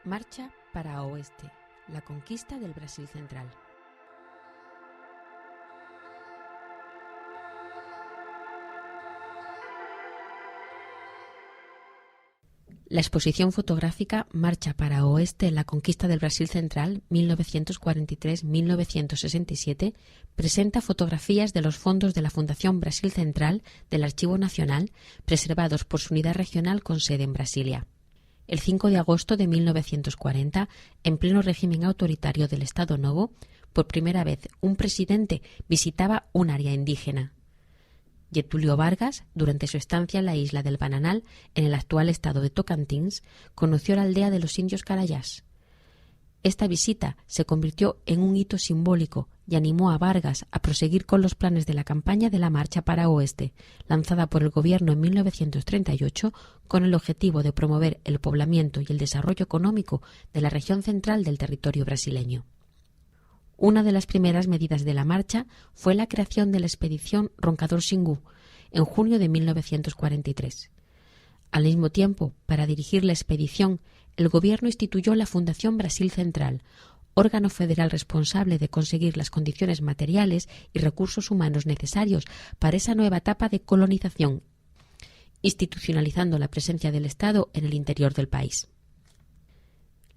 Marcha para Oeste, la conquista del Brasil central. La exposición fotográfica Marcha para Oeste, la conquista del Brasil central, 1943-1967, presenta fotografías de los fondos de la Fundación Brasil Central del Archivo Nacional, preservados por su unidad regional con sede en Brasilia. El 5 de agosto de 1940, en pleno régimen autoritario del Estado Novo, por primera vez un presidente visitaba un área indígena. Getúlio Vargas, durante su estancia en la isla del Bananal, en el actual estado de Tocantins, conoció la aldea de los indios Carayás. Esta visita se convirtió en un hito simbólico y animó a Vargas a proseguir con los planes de la campaña de la Marcha para Oeste, lanzada por el gobierno en 1938 con el objetivo de promover el poblamiento y el desarrollo económico de la región central del territorio brasileño. Una de las primeras medidas de la marcha fue la creación de la expedición Roncador-Xingu en junio de 1943. Al mismo tiempo, para dirigir la expedición, el gobierno instituyó la Fundación Brasil Central, órgano federal responsable de conseguir las condiciones materiales y recursos humanos necesarios para esa nueva etapa de colonización, institucionalizando la presencia del Estado en el interior del país.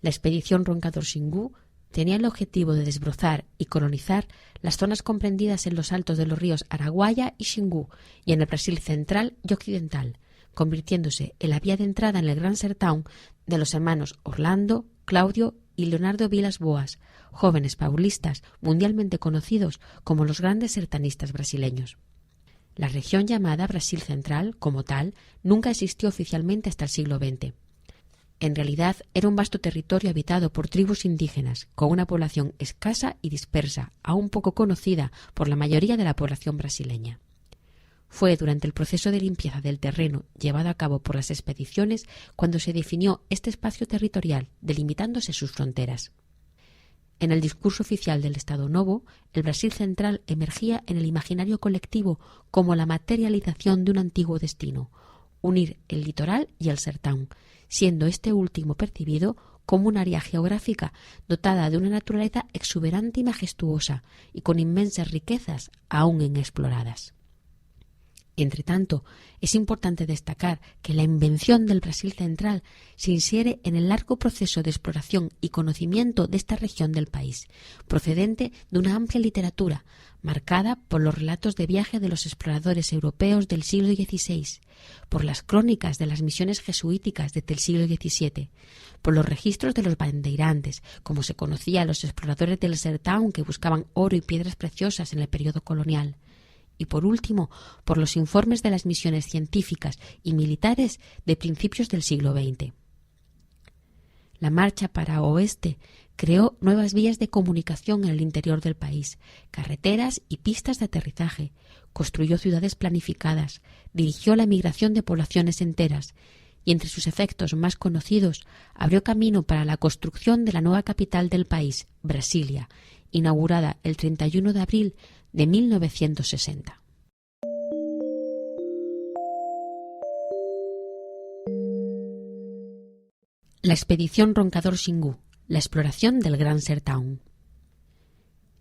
La expedición Roncador-Xingu tenía el objetivo de desbrozar y colonizar las zonas comprendidas en los altos de los ríos Araguaia y Xingu y en el Brasil central y occidental, convirtiéndose en la vía de entrada en el Gran Sertão de los hermanos Orlando, Claudio y Leonardo Vilas Boas, jóvenes paulistas mundialmente conocidos como los grandes sertanistas brasileños. La región llamada Brasil Central, como tal, nunca existió oficialmente hasta el siglo XX. En realidad era un vasto territorio habitado por tribus indígenas, con una población escasa y dispersa, aún poco conocida por la mayoría de la población brasileña. Fue durante el proceso de limpieza del terreno llevado a cabo por las expediciones cuando se definió este espacio territorial, delimitándose sus fronteras. En el discurso oficial del Estado Novo, el Brasil central emergía en el imaginario colectivo como la materialización de un antiguo destino: unir el litoral y el sertão, siendo este último percibido como un área geográfica dotada de una naturaleza exuberante y majestuosa y con inmensas riquezas aún inexploradas. Entretanto, es importante destacar que la invención del Brasil central se infiere en el largo proceso de exploración y conocimiento de esta región del país, procedente de una amplia literatura, marcada por los relatos de viaje de los exploradores europeos del siglo XVI, por las crónicas de las misiones jesuíticas desde el siglo XVII, por los registros de los bandeirantes, como se conocía a los exploradores del sertão que buscaban oro y piedras preciosas en el periodo colonial, y por último, por los informes de las misiones científicas y militares de principios del siglo XX. La Marcha para Oeste creó nuevas vías de comunicación en el interior del país, carreteras y pistas de aterrizaje, construyó ciudades planificadas, dirigió la migración de poblaciones enteras y, entre sus efectos más conocidos, abrió camino para la construcción de la nueva capital del país, Brasilia, inaugurada el 31 de abril de 1960. La expedición Roncador-Xingu, la exploración del Gran Sertão.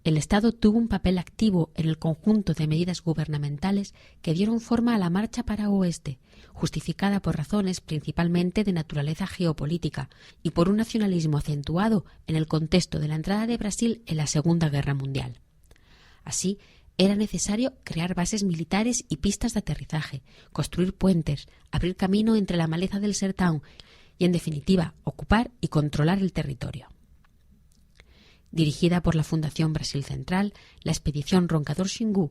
El Estado tuvo un papel activo en el conjunto de medidas gubernamentales que dieron forma a la Marcha para Oeste, justificada por razones principalmente de naturaleza geopolítica y por un nacionalismo acentuado en el contexto de la entrada de Brasil en la Segunda Guerra Mundial. Así, era necesario crear bases militares y pistas de aterrizaje, construir puentes, abrir camino entre la maleza del sertão y, en definitiva, ocupar y controlar el territorio. Dirigida por la Fundación Brasil Central, la expedición Roncador-Xingu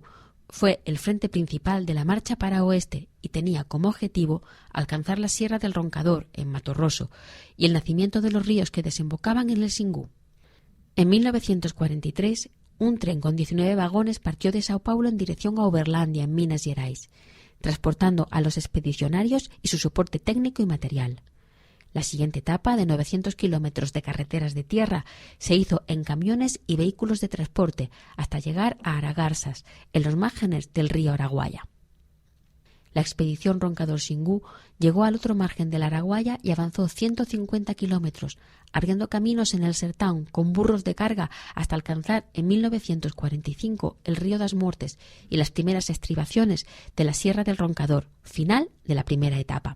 fue el frente principal de la Marcha para Oeste y tenía como objetivo alcanzar la Sierra del Roncador, en Mato Grosso, y el nacimiento de los ríos que desembocaban en el Xingu. En 1943, un tren con 19 vagones partió de Sao Paulo en dirección a Uberlândia, en Minas Gerais, transportando a los expedicionarios y su soporte técnico y material. La siguiente etapa, de 900 kilómetros de carreteras de tierra, se hizo en camiones y vehículos de transporte hasta llegar a Aragarsas, en los márgenes del río Araguaia. La expedición Roncador-Xingu llegó al otro margen del Araguaia y avanzó 150 kilómetros abriendo caminos en el Sertão con burros de carga hasta alcanzar en 1945 el Río das Mortes y las primeras estribaciones de la Sierra del Roncador, final de la primera etapa.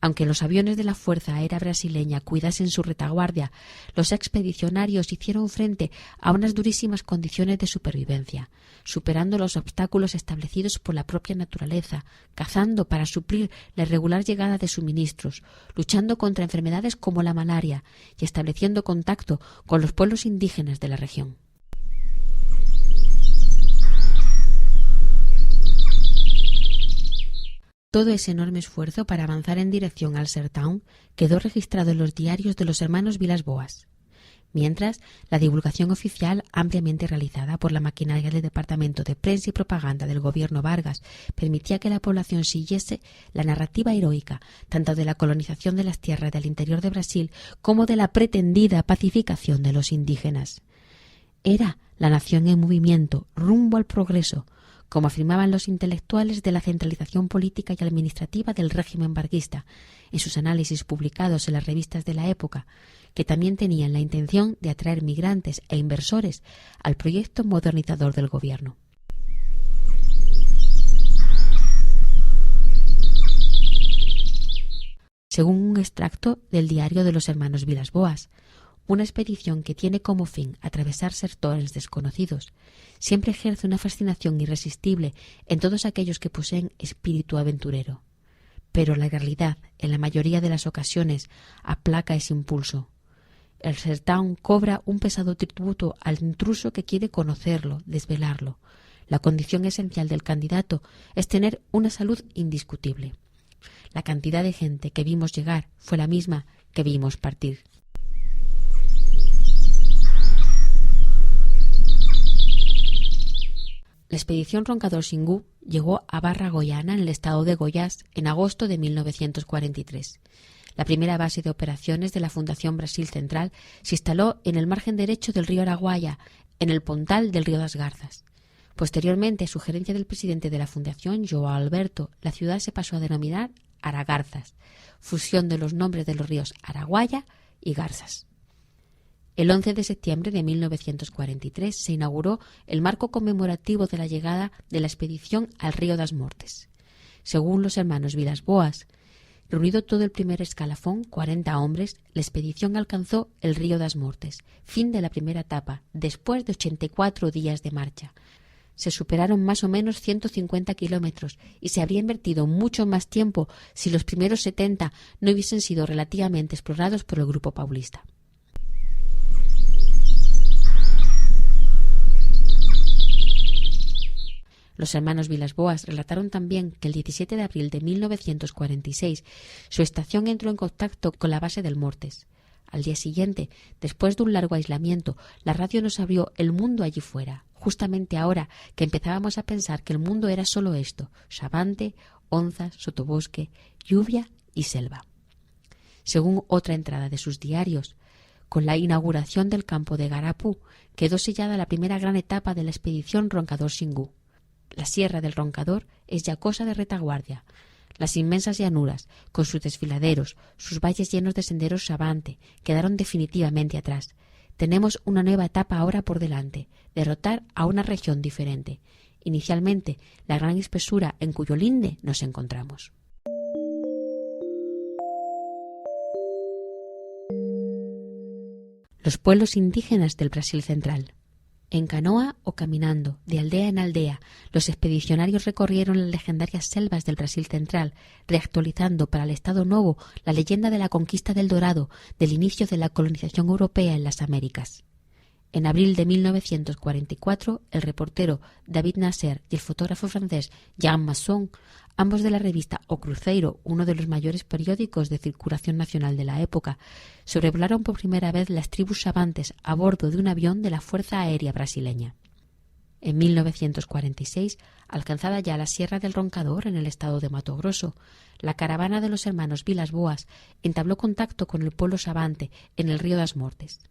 Aunque los aviones de la Fuerza Aérea Brasileña cuidasen su retaguardia, los expedicionarios hicieron frente a unas durísimas condiciones de supervivencia, superando los obstáculos establecidos por la propia naturaleza, cazando para suplir la irregular llegada de suministros, luchando contra enfermedades como la malaria y estableciendo contacto con los pueblos indígenas de la región. Todo ese enorme esfuerzo para avanzar en dirección al Sertão quedó registrado en los diarios de los hermanos Vilas Boas. Mientras, la divulgación oficial, ampliamente realizada por la maquinaria del Departamento de Prensa y Propaganda del gobierno Vargas, permitía que la población siguiese la narrativa heroica tanto de la colonización de las tierras del interior de Brasil como de la pretendida pacificación de los indígenas. Era la nación en movimiento, rumbo al progreso, como afirmaban los intelectuales de la centralización política y administrativa del régimen varguista, en sus análisis publicados en las revistas de la época, que también tenían la intención de atraer migrantes e inversores al proyecto modernizador del gobierno. Según un extracto del diario de los hermanos Vilas Boas, una expedición que tiene como fin atravesar sectores desconocidos siempre ejerce una fascinación irresistible en todos aquellos que poseen espíritu aventurero. Pero la realidad, en la mayoría de las ocasiones, aplaca ese impulso. El Sertão cobra un pesado tributo al intruso que quiere conocerlo, desvelarlo. La condición esencial del candidato es tener una salud indiscutible. La cantidad de gente que vimos llegar fue la misma que vimos partir. La expedición Roncador-Xingu llegó a Barra Goiana, en el estado de Goiás, en agosto de 1943. La primera base de operaciones de la Fundación Brasil Central se instaló en el margen derecho del río Araguaia, en el pontal del río das Garzas. Posteriormente, a sugerencia del presidente de la Fundación, João Alberto, la ciudad se pasó a denominar Aragarzas, fusión de los nombres de los ríos Araguaia y Garzas. El 11 de septiembre de 1943 se inauguró el marco conmemorativo de la llegada de la expedición al Río das Mortes. Según los hermanos Vilas Boas, reunido todo el primer escalafón, 40 hombres, la expedición alcanzó el Río das Mortes, fin de la primera etapa, después de 84 días de marcha. Se superaron más o menos 150 kilómetros y se habría invertido mucho más tiempo si los primeros 70 no hubiesen sido relativamente explorados por el grupo paulista. Los hermanos Vilas Boas relataron también que el 17 de abril de 1946 su estación entró en contacto con la base del Mortes. Al día siguiente, después de un largo aislamiento, la radio nos abrió el mundo allí fuera, justamente ahora que empezábamos a pensar que el mundo era solo esto: sabante, onzas, sotobosque, lluvia y selva. Según otra entrada de sus diarios, con la inauguración del campo de Garapú quedó sellada la primera gran etapa de la expedición Roncador-Xingu. La Sierra del Roncador es ya cosa de retaguardia. Las inmensas llanuras, con sus desfiladeros, sus valles llenos de senderos sabante, quedaron definitivamente atrás. Tenemos una nueva etapa ahora por delante, derrotar a una región diferente. Inicialmente, la gran espesura en cuyo linde nos encontramos. Los pueblos indígenas del Brasil central. En canoa o caminando, de aldea en aldea, los expedicionarios recorrieron las legendarias selvas del Brasil central, reactualizando para el Estado Novo la leyenda de la conquista del Dorado, del inicio de la colonización europea en las Américas. En abril de 1944, el reportero David Nasser y el fotógrafo francés Jean Masson, ambos de la revista O Cruzeiro, uno de los mayores periódicos de circulación nacional de la época, sobrevolaron por primera vez las tribus sabantes a bordo de un avión de la Fuerza Aérea Brasileña. En 1946, alcanzada ya la Sierra del Roncador en el estado de Mato Grosso, la caravana de los hermanos Vilas Boas entabló contacto con el pueblo sabante en el Río das Mortes.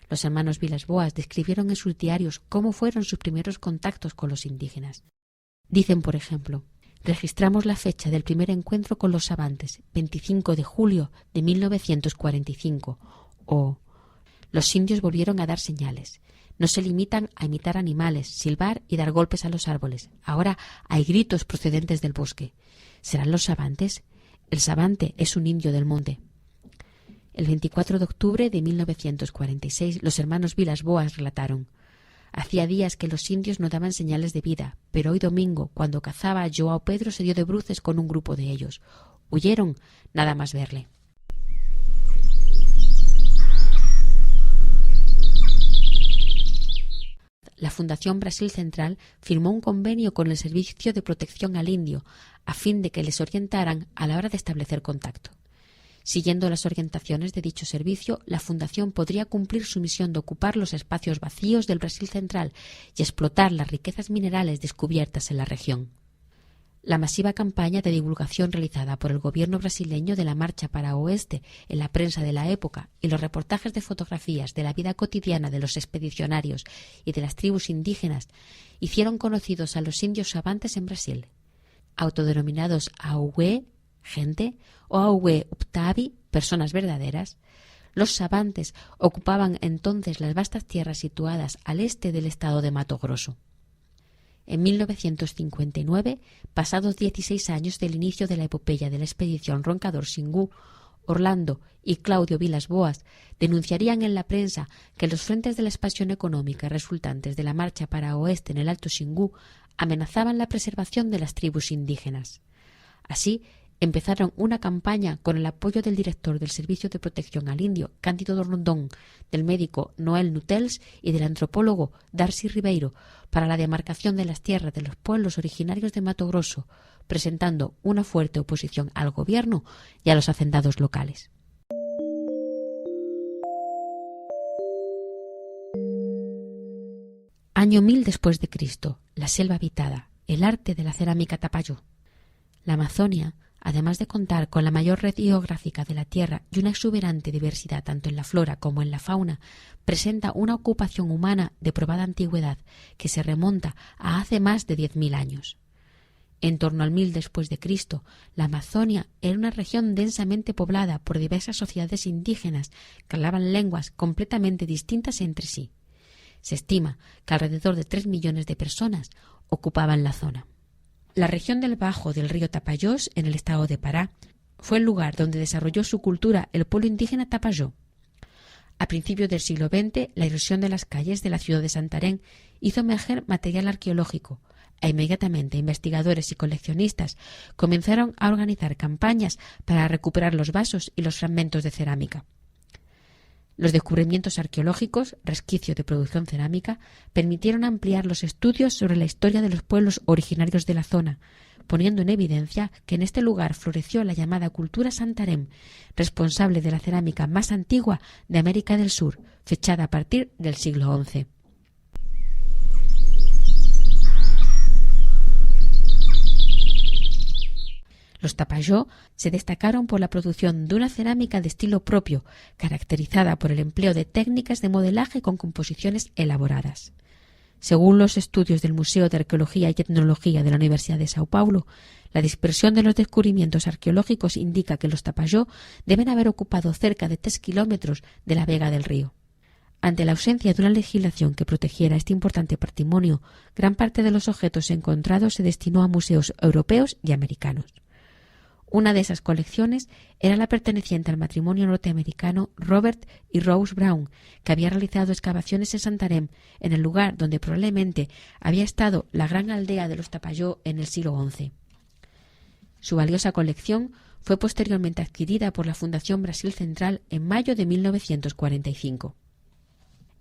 Los hermanos Vilas-Boas describieron en sus diarios cómo fueron sus primeros contactos con los indígenas. Dicen, por ejemplo: registramos la fecha del primer encuentro con los sabantes, 25 de julio de 1945, o los indios volvieron a dar señales. No se limitan a imitar animales, silbar y dar golpes a los árboles. Ahora hay gritos procedentes del bosque. ¿Serán los sabantes? El sabante es un indio del monte. El 24 de octubre de 1946, los hermanos Vilas-Boas relataron: hacía días que los indios no daban señales de vida, pero hoy domingo, cuando cazaba, Joao Pedro se dio de bruces con un grupo de ellos. Huyeron nada más verle. La Fundación Brasil Central firmó un convenio con el Servicio de Protección al Indio a fin de que les orientaran a la hora de establecer contacto. Siguiendo las orientaciones de dicho servicio, la Fundación podría cumplir su misión de ocupar los espacios vacíos del Brasil Central y explotar las riquezas minerales descubiertas en la región. La masiva campaña de divulgación realizada por el gobierno brasileño de la Marcha para Oeste en la prensa de la época y los reportajes de fotografías de la vida cotidiana de los expedicionarios y de las tribus indígenas hicieron conocidos a los indios sabantes en Brasil. Autodenominados Aué, gente, o Aué Uptavi, personas verdaderas, los sabantes ocupaban entonces las vastas tierras situadas al este del estado de Mato Grosso. En 1959, pasados 16 años del inicio de la epopeya de la expedición Roncador-Xingu, Orlando y Claudio Vilas-Boas denunciarían en la prensa que los frentes de la expansión económica resultantes de la marcha para oeste en el Alto Xingu amenazaban la preservación de las tribus indígenas. Así, empezaron una campaña con el apoyo del director del Servicio de Protección al Indio, Cándido Rondón, del médico Noel Nutels y del antropólogo Darcy Ribeiro, para la demarcación de las tierras de los pueblos originarios de Mato Grosso, presentando una fuerte oposición al gobierno y a los hacendados locales. Año 1000 después de Cristo, la selva habitada, el arte de la cerámica Tapajós. La Amazonia, además de contar con la mayor red geográfica de la Tierra y una exuberante diversidad tanto en la flora como en la fauna, presenta una ocupación humana de probada antigüedad que se remonta a hace más de 10.000 años. En torno al 1000 después de Cristo, la Amazonia era una región densamente poblada por diversas sociedades indígenas que hablaban lenguas completamente distintas entre sí. Se estima que alrededor de 3 millones de personas ocupaban la zona. La región del Bajo del río Tapajós, en el estado de Pará, fue el lugar donde desarrolló su cultura el pueblo indígena Tapajós. A principios del siglo XX, la erosión de las calles de la ciudad de Santarém hizo emerger material arqueológico, e inmediatamente investigadores y coleccionistas comenzaron a organizar campañas para recuperar los vasos y los fragmentos de cerámica. Los descubrimientos arqueológicos, resquicio de producción cerámica, permitieron ampliar los estudios sobre la historia de los pueblos originarios de la zona, poniendo en evidencia que en este lugar floreció la llamada cultura Santarém, responsable de la cerámica más antigua de América del Sur, fechada a partir del siglo XI. Los Tapajós se destacaron por la producción de una cerámica de estilo propio, caracterizada por el empleo de técnicas de modelaje con composiciones elaboradas. Según los estudios del Museo de Arqueología y Etnología de la Universidad de Sao Paulo, la dispersión de los descubrimientos arqueológicos indica que los Tapajós deben haber ocupado cerca de 3 kilómetros de la vega del río. Ante la ausencia de una legislación que protegiera este importante patrimonio, gran parte de los objetos encontrados se destinó a museos europeos y americanos. Una de esas colecciones era la perteneciente al matrimonio norteamericano Robert y Rose Brown, que había realizado excavaciones en Santarém, en el lugar donde probablemente había estado la gran aldea de los Tapajós en el siglo XI. Su valiosa colección fue posteriormente adquirida por la Fundación Brasil Central en mayo de 1945.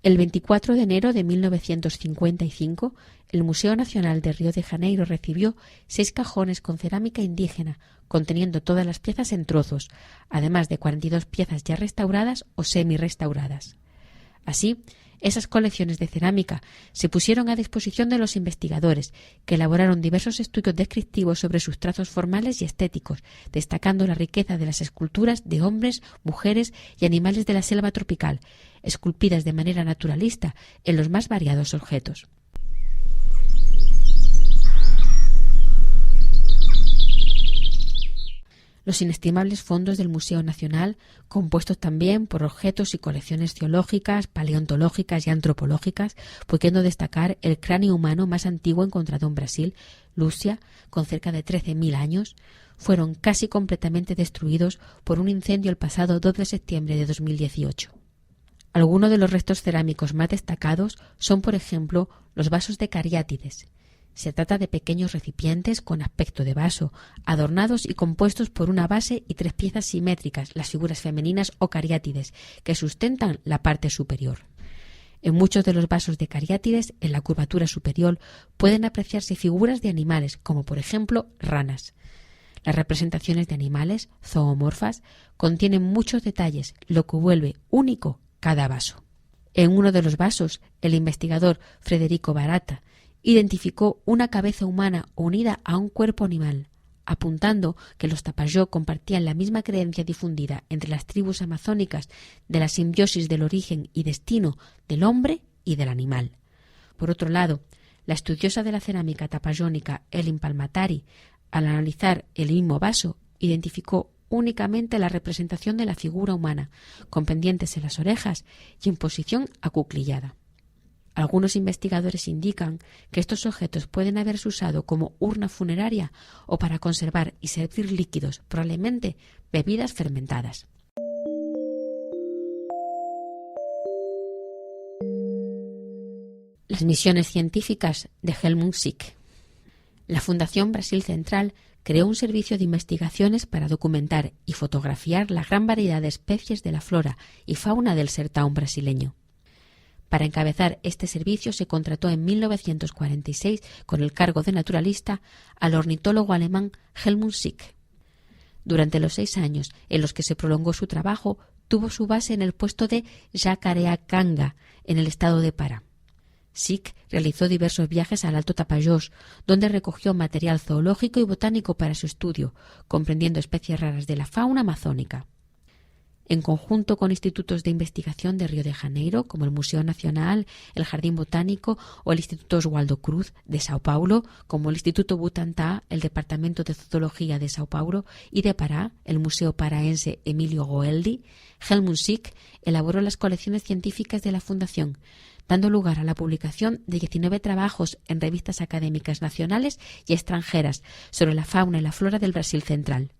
El 24 de enero de 1955, el Museo Nacional de Río de Janeiro recibió 6 cajones con cerámica indígena, conteniendo todas las piezas en trozos, además de 42 piezas ya restauradas o semi-restauradas. Así, Esas colecciones de cerámica se pusieron a disposición de los investigadores, que elaboraron diversos estudios descriptivos sobre sus trazos formales y estéticos, destacando la riqueza de las esculturas de hombres, mujeres y animales de la selva tropical, esculpidas de manera naturalista en los más variados objetos. Los inestimables fondos del Museo Nacional, compuestos también por objetos y colecciones geológicas, paleontológicas y antropológicas, pudiendo destacar el cráneo humano más antiguo encontrado en Brasil, Lúcia, con cerca de 13.000 años, fueron casi completamente destruidos por un incendio el pasado 2 de septiembre de 2018. Algunos de los restos cerámicos más destacados son, por ejemplo, los vasos de cariátides. Se trata de pequeños recipientes con aspecto de vaso, adornados y compuestos por una base y 3 piezas simétricas, las figuras femeninas o cariátides, que sustentan la parte superior. En muchos de los vasos de cariátides, en la curvatura superior, pueden apreciarse figuras de animales, como por ejemplo ranas. Las representaciones de animales, zoomorfas, contienen muchos detalles, lo que vuelve único cada vaso. En uno de los vasos, el investigador Frederico Barata identificó una cabeza humana unida a un cuerpo animal, apuntando que los Tapajós compartían la misma creencia difundida entre las tribus amazónicas de la simbiosis del origen y destino del hombre y del animal. Por otro lado, la estudiosa de la cerámica tapayónica Elin Palmatari, al analizar el mismo vaso, identificó únicamente la representación de la figura humana, con pendientes en las orejas y en posición acuclillada. Algunos investigadores indican que estos objetos pueden haberse usado como urna funeraria o para conservar y servir líquidos, probablemente bebidas fermentadas. Las misiones científicas de Helmut Sick. La Fundación Brasil Central creó un servicio de investigaciones para documentar y fotografiar la gran variedad de especies de la flora y fauna del sertão brasileño. Para encabezar este servicio se contrató en 1946 con el cargo de naturalista al ornitólogo alemán Helmut Sick. Durante los 6 años en los que se prolongó su trabajo, tuvo su base en el puesto de Jacareacanga, en el estado de Pará. Sick realizó diversos viajes al Alto Tapajós, donde recogió material zoológico y botánico para su estudio, comprendiendo especies raras de la fauna amazónica. En conjunto con institutos de investigación de Río de Janeiro, como el Museo Nacional, el Jardín Botánico o el Instituto Oswaldo Cruz de Sao Paulo, como el Instituto Butantan, el Departamento de Zoología de Sao Paulo, y de Pará, el Museo Paraense Emílio Goeldi, Helmut Sick elaboró las colecciones científicas de la Fundación, dando lugar a la publicación de 19 trabajos en revistas académicas nacionales y extranjeras sobre la fauna y la flora del Brasil central.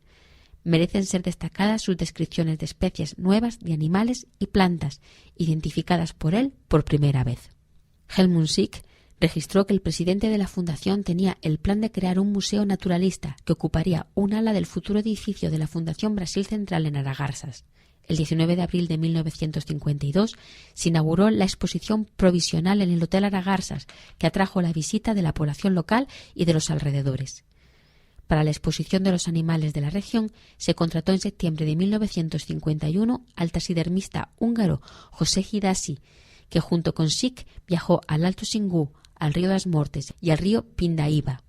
Merecen ser destacadas sus descripciones de especies nuevas de animales y plantas, identificadas por él por primera vez. Helmut Sick registró que el presidente de la Fundación tenía el plan de crear un museo naturalista que ocuparía un ala del futuro edificio de la Fundación Brasil Central en Aragarsas. El 19 de abril de 1952 se inauguró la exposición provisional en el Hotel Aragarsas, que atrajo la visita de la población local y de los alrededores. Para la exposición de los animales de la región se contrató en septiembre de 1951 al taxidermista húngaro José Hidasi, que junto con Sick viajó al Alto Xingu, al río das Mortes y al río Pindaíba.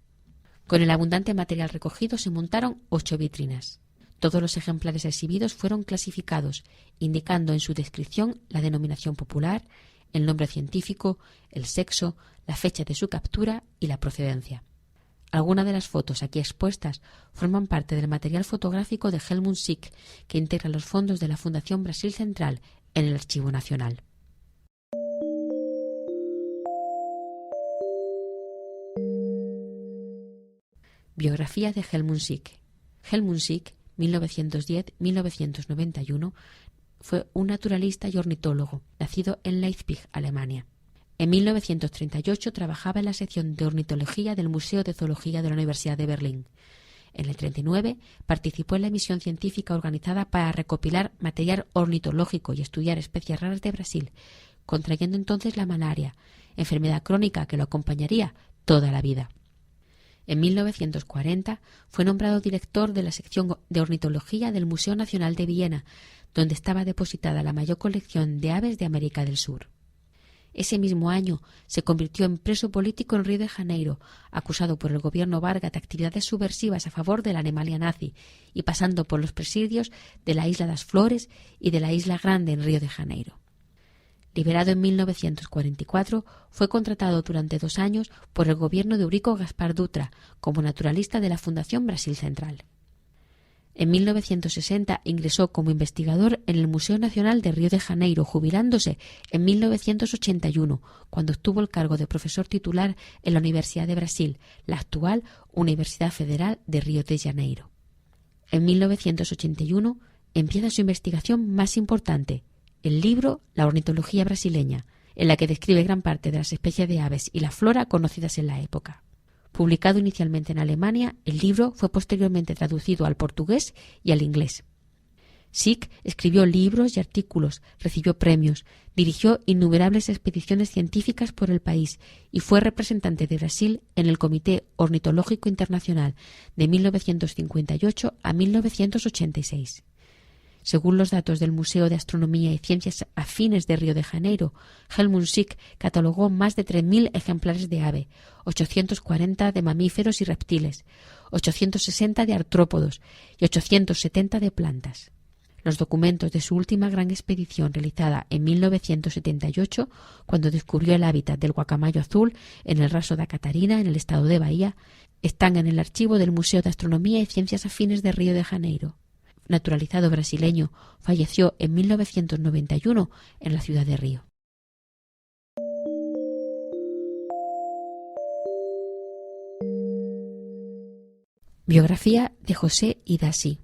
Con el abundante material recogido se montaron 8 vitrinas. Todos los ejemplares exhibidos fueron clasificados, indicando en su descripción la denominación popular, el nombre científico, el sexo, la fecha de su captura y la procedencia. Algunas de las fotos aquí expuestas forman parte del material fotográfico de Helmut Sick, que integra los fondos de la Fundación Brasil Central en el Archivo Nacional. Biografía de Helmut Sick. Helmut Sick, 1910-1991, fue un naturalista y ornitólogo, nacido en Leipzig, Alemania. En 1938 trabajaba en la sección de ornitología del Museo de Zoología de la Universidad de Berlín. En el 1939 participó en la misión científica organizada para recopilar material ornitológico y estudiar especies raras de Brasil, contrayendo entonces la malaria, enfermedad crónica que lo acompañaría toda la vida. En 1940 fue nombrado director de la sección de ornitología del Museo Nacional de Viena, donde estaba depositada la mayor colección de aves de América del Sur. Ese mismo año se convirtió en preso político en Río de Janeiro, acusado por el gobierno Vargas de actividades subversivas a favor de la Alemania nazi y pasando por los presidios de la Isla das Flores y de la Isla Grande en Río de Janeiro. Liberado en 1944, fue contratado durante 2 años por el gobierno de Eurico Gaspar Dutra como naturalista de la Fundación Brasil Central. En 1960 ingresó como investigador en el Museo Nacional de Río de Janeiro, jubilándose en 1981, cuando obtuvo el cargo de profesor titular en la Universidad de Brasil, la actual Universidad Federal de Río de Janeiro. En 1981 empieza su investigación más importante, el libro La ornitología brasileña, en la que describe gran parte de las especies de aves y la flora conocidas en la época. Publicado inicialmente en Alemania, el libro fue posteriormente traducido al portugués y al inglés. Sick escribió libros y artículos, recibió premios, dirigió innumerables expediciones científicas por el país y fue representante de Brasil en el Comité Ornitológico Internacional de 1958 a 1986. Según los datos del Museo de Astronomía y Ciencias Afines de Río de Janeiro, Helmut Sick catalogó más de 3.000 ejemplares de ave, 840 de mamíferos y reptiles, 860 de artrópodos y 870 de plantas. Los documentos de su última gran expedición realizada en 1978, cuando descubrió el hábitat del guacamayo azul en el raso da Catarina, en el estado de Bahía, están en el archivo del Museo de Astronomía y Ciencias Afines de Río de Janeiro. Naturalizado brasileño, falleció en 1991 en la ciudad de Río. Biografía de José Idasi.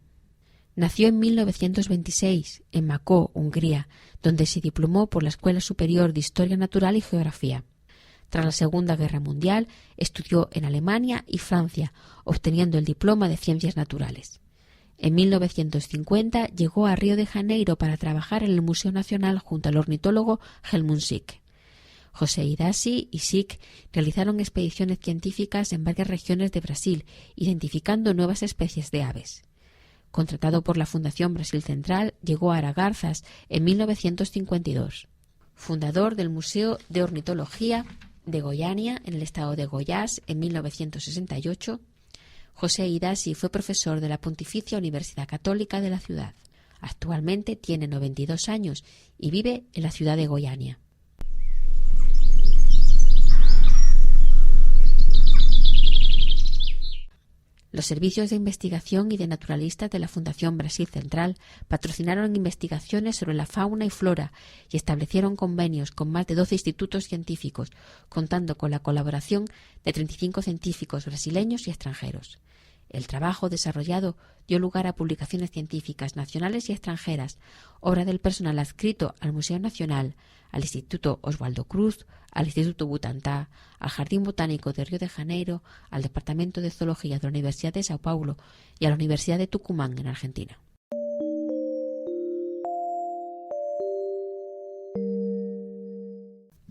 Nació en 1926 en Makó, Hungría, donde se diplomó por la Escuela Superior de Historia Natural y Geografía. Tras la Segunda Guerra Mundial, estudió en Alemania y Francia, obteniendo el diploma de Ciencias Naturales. En 1950 llegó a Río de Janeiro para trabajar en el Museo Nacional junto al ornitólogo Helmut Sick. José Idasi y Sick realizaron expediciones científicas en varias regiones de Brasil, identificando nuevas especies de aves. Contratado por la Fundación Brasil Central, llegó a Aragarzas en 1952. Fundador del Museo de Ornitología de Goiânia, en el estado de Goiás, en 1968, José Idasi fue profesor de la Pontificia Universidad Católica de la ciudad. Actualmente tiene 92 años y vive en la ciudad de Goiânia. Los servicios de investigación y de naturalistas de la Fundación Brasil Central patrocinaron investigaciones sobre la fauna y flora y establecieron convenios con más de 12 institutos científicos, contando con la colaboración de 35 científicos brasileños y extranjeros. El trabajo desarrollado dio lugar a publicaciones científicas nacionales y extranjeras, obra del personal adscrito al Museo Nacional, al Instituto Oswaldo Cruz, al Instituto Butantan, al Jardín Botánico de Río de Janeiro, al Departamento de Zoología de la Universidad de Sao Paulo y a la Universidad de Tucumán, en Argentina.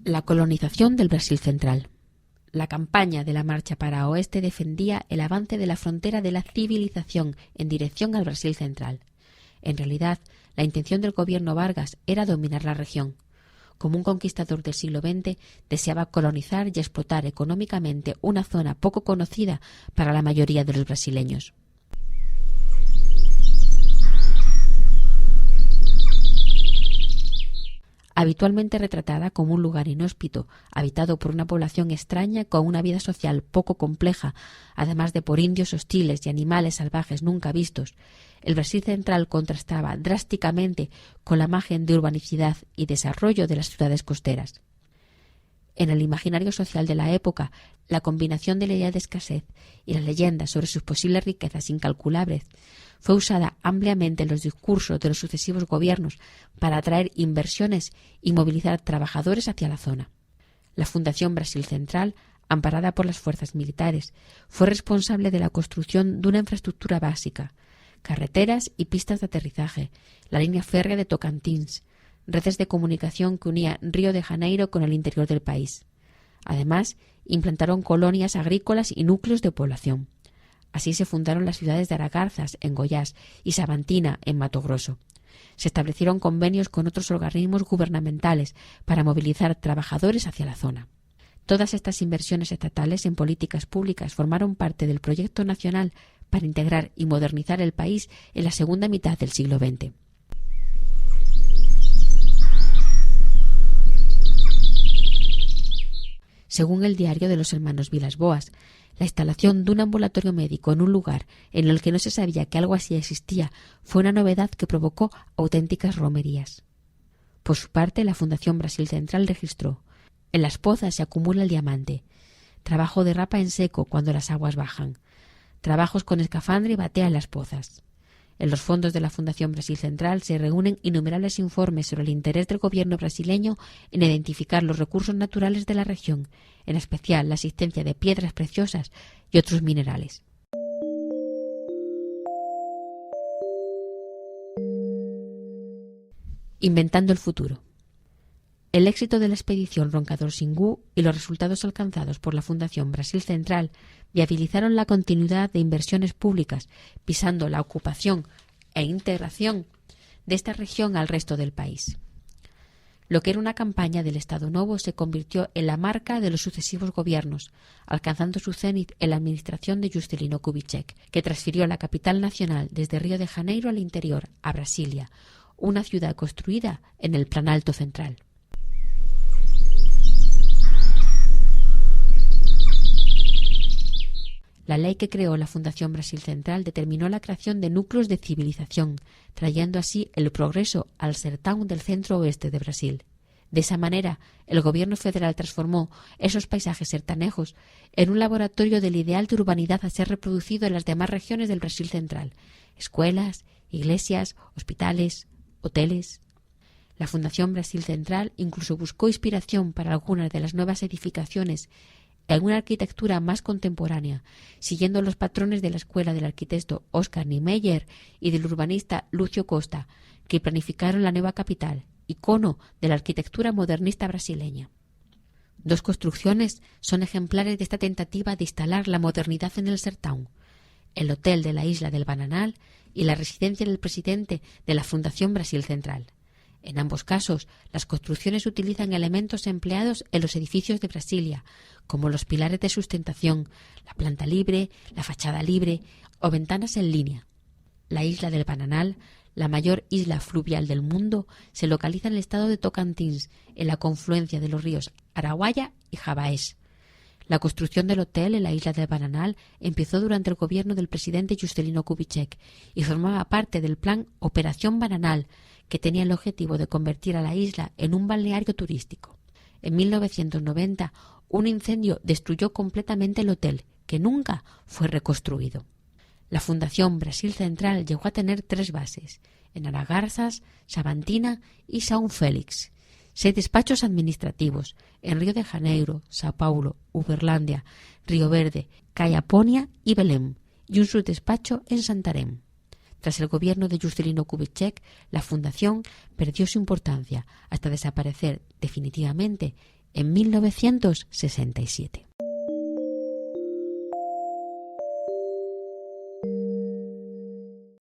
La colonización del Brasil Central. La campaña de la Marcha para Oeste defendía el avance de la frontera de la civilización en dirección al Brasil Central. En realidad, la intención del gobierno Vargas era dominar la región. Como un conquistador del siglo XX, deseaba colonizar y explotar económicamente una zona poco conocida para la mayoría de los brasileños. Habitualmente retratada como un lugar inhóspito, habitado por una población extraña con una vida social poco compleja, además de por indios hostiles y animales salvajes nunca vistos, el Brasil Central contrastaba drásticamente con la imagen de urbanicidad y desarrollo de las ciudades costeras. En el imaginario social de la época, la combinación de la idea de escasez y las leyendas sobre sus posibles riquezas incalculables fue usada ampliamente en los discursos de los sucesivos gobiernos para atraer inversiones y movilizar trabajadores hacia la zona. La Fundación Brasil Central, amparada por las fuerzas militares, fue responsable de la construcción de una infraestructura básica, carreteras y pistas de aterrizaje, la línea férrea de Tocantins, redes de comunicación que unían Río de Janeiro con el interior del país. Además, implantaron colonias agrícolas y núcleos de población. Así se fundaron las ciudades de Aragarzas, en Goiás, y Sabantina, en Mato Grosso. Se establecieron convenios con otros organismos gubernamentales para movilizar trabajadores hacia la zona. Todas estas inversiones estatales en políticas públicas formaron parte del proyecto nacional para integrar y modernizar el país en la segunda mitad del siglo XX. Según el diario de los hermanos Vilas-Boas, la instalación de un ambulatorio médico en un lugar en el que no se sabía que algo así existía fue una novedad que provocó auténticas romerías. Por su parte, la Fundación Brasil Central registró: en las pozas se acumula el diamante. Trabajo de rapa en seco cuando las aguas bajan. Trabajos con escafandra y batea en las pozas. En los fondos de la Fundación Brasil Central se reúnen innumerables informes sobre el interés del gobierno brasileño en identificar los recursos naturales de la región, en especial la existencia de piedras preciosas y otros minerales. Inventando el futuro. El éxito de la expedición Roncador-Xingu y los resultados alcanzados por la Fundación Brasil Central viabilizaron la continuidad de inversiones públicas, pisando la ocupación e integración de esta región al resto del país. Lo que era una campaña del Estado Novo se convirtió en la marca de los sucesivos gobiernos, alcanzando su cenit en la administración de Juscelino Kubitschek, que transfirió la capital nacional desde Río de Janeiro al interior, a Brasilia, una ciudad construida en el Planalto Central. La ley que creó la Fundación Brasil Central determinó la creación de núcleos de civilización, trayendo así el progreso al sertão del centro-oeste de Brasil. De esa manera, el gobierno federal transformó esos paisajes sertanejos en un laboratorio del ideal de urbanidad a ser reproducido en las demás regiones del Brasil Central: escuelas, iglesias, hospitales, hoteles. La Fundación Brasil Central incluso buscó inspiración para algunas de las nuevas edificaciones en una arquitectura más contemporánea, siguiendo los patrones de la escuela del arquitecto Oscar Niemeyer y del urbanista Lúcio Costa, que planificaron la nueva capital, icono de la arquitectura modernista brasileña. Dos construcciones son ejemplares de esta tentativa de instalar la modernidad en el sertão: el Hotel de la Isla del Bananal y la residencia del presidente de la Fundación Brasil Central. En ambos casos, las construcciones utilizan elementos empleados en los edificios de Brasilia, como los pilares de sustentación, la planta libre, la fachada libre o ventanas en línea. La isla del Bananal, la mayor isla fluvial del mundo, se localiza en el estado de Tocantins, en la confluencia de los ríos Araguaia y Javaés. La construcción del hotel en la isla del Bananal empezó durante el gobierno del presidente Juscelino Kubitschek y formaba parte del plan Operación Bananal, que tenía el objetivo de convertir a la isla en un balneario turístico. En 1990, un incendio destruyó completamente el hotel, que nunca fue reconstruido. La Fundación Brasil Central llegó a tener 3 bases, en Aragarzas, Sabantina y São Félix, 6 despachos administrativos, en Río de Janeiro, Sao Paulo, Uberlândia, Río Verde, Caiapônia y Belém, y un subdespacho en Santarém. Tras el gobierno de Juscelino Kubitschek, la fundación perdió su importancia hasta desaparecer definitivamente en 1967.